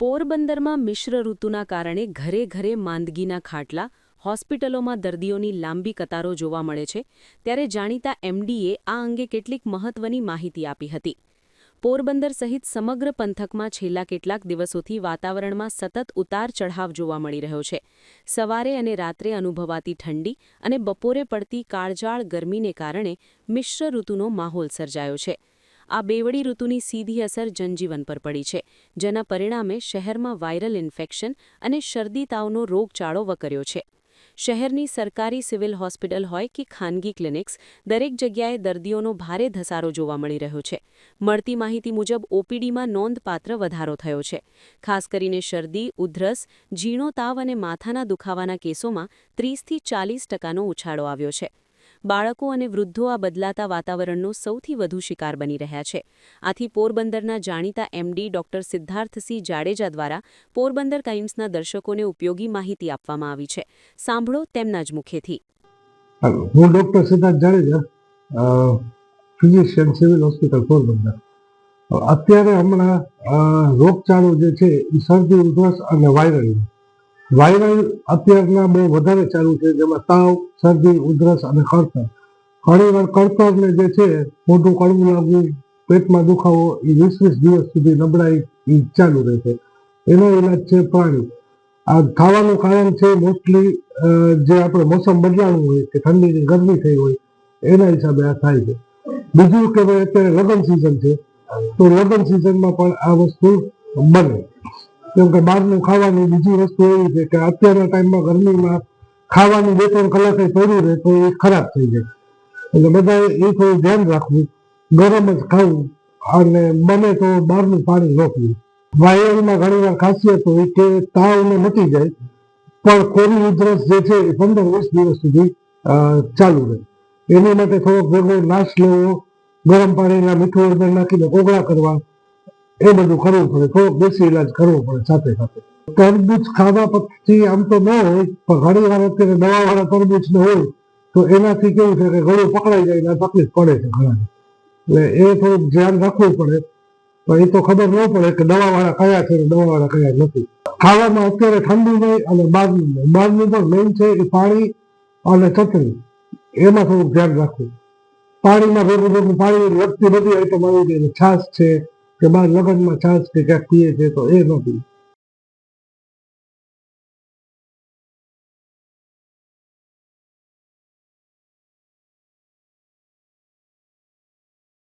પોરબંદરમાં મિશ્ર ઋતુના કારણે ઘરે ઘરે માંદગીના ખાટલા, હોસ્પિટલોમાં દર્દીઓની લાંબી કતારો જોવા મળે છે, ત્યારે જાણીતા એમડીએ આ અંગે કેટલીક મહત્વની માહિતી આપી હતી. પોરબંદર સહિત સમગ્ર પંથકમાં છેલ્લા કેટલાક દિવસોથી વાતાવરણમાં સતત ઉતાર-ચઢાવ જોવા મળી રહ્યો છે. સવારે અને રાત્રે અનુભવાતી ઠંડી અને બપોરે પડતી કાળઝાળ ગરમીને કારણે મિશ્ર ઋતુનો માહોલ સર્જાયો છે. આ બેવડી ઋતુની સીધી અસર જનજીવન પર પડી છે, જેના પરિણામે શહેરમાં વાયરલ ઇન્ફેક્શન અને શરદી તાવનો રોગચાળો વકર્યો છે. શહેરની સરકારી સિવિલ હોસ્પિટલ હોય કે ખાનગી ક્લિનિક્સ, દરેક જગ્યાએ દર્દીઓનો ભારે ધસારો જોવા મળી રહ્યો છે. મળતી માહિતી મુજબ ઓપીડીમાં નોંધપાત્ર વધારો થયો છે. ખાસ કરીને શરદી, ઉધરસ, ઝીણો તાવ અને માથાના દુખાવાના કેસોમાં 30થી 40% ઉછાળો આવ્યો છે. બાળકો અને વૃદ્ધો આ બદલાતા વાતાવરણનો સૌથી વધુ શિકાર બની રહ્યા છે. આથી પોરબંદરના જાણીતા એમડી ડોક્ટર સિદ્ધાર્થસિંહ જાડેજા દ્વારા પોરબંદર ટાઈમ્સના દર્શકોને ઉપયોગી માહિતી આપવામાં આવી છે. સાંભળો તેમના જ મુખેથી. હું doctor Siddharth Jadeja, physician, civil hospital Porbandar. અત્યારે હમણાં રોગચાળો જે છે એ શરદી, ઉધરસ અને વાયરલ અત્યારના બહુ વધારે ચાલુ છે, જેમાં તાવ, શરદી, ઉધરસ અને કળતર. ઘણીવાર કળતરને જે છે મોઢું કડવું લાગવું, પેટમાં દુખાવો, એ 20-20 દિવસ સુધી નબળાઈ એ ચાલુ રહે છે. એનો ઇલાજ છે પાણી. આ થવાનું કારણ છે મોસ્ટલી જે આપણે મોસમ બદલાવું હોય કે ઠંડીની ગરમી થઈ હોય એના હિસાબે આ થાય છે. બીજું કે ભાઈ અત્યારે લગ્ન સિઝન છે, તો લગ્ન સિઝનમાં પણ આ વસ્તુ બને. કેમ કે બહારનું ખાવાની બીજી વસ્તુ એવી છે કે અત્યારના ટાઈમમાં ગરમીમાં ખાવાનું 2-3 કલાકે પડ્યું રહે તો એ ખરાબ થઈ જાય. એટલે બધાએ એ થોડું ધ્યાન રાખવું, ગરમ જ ખાવું અને બને તો બહારનું પાણી ન પીવું. વાયરલમાં ઘણીવાર ખાસિયત હોય કે તાવને મટી જાય, પણ કોરી ઉધરસ જે છે એ 15-20 દિવસ સુધી ચાલુ રહે. એની માટે થોડોક ભેગો નાશ લેવો, ગરમ પાણીના મીઠું હળદર નાખીને કોગળા કરવા, એ બધું કરવું પડે. થોડોક દેશી ઇલાજ કરવો પડે સાથે સાથે. તરબૂચ ખાવા પછી આમ તો ન હોય, પણ ઘણી વાર અત્યારે દવાવાળા તરબૂચ ને હોય તો એનાથી કેવું છે કે ગળું પકડાઈ જાય ને તકલીફ પડે છે ઘણાને. એટલે એ થોડુંક ધ્યાન રાખવું પડે. પણ એ તો ખબર ન પડે કે દવાવાળા કયા છે ને દવાવાળા કયા નથી. ખાવામાં અત્યારે ઠંડુ નહીં અને બહારનું નહીં. બહારનું પણ મેઇન છે એ પાણી અને ચટણી, એમાં થોડુંક ધ્યાન રાખવું. પાણીમાં ભેગું પાણી લગતી બધી આઈટમ આવી જાય. છાશ છે કે બહાર લગ્નમાં છાશ કે ક્યાંક પીએ છે તો એ ન પીએ.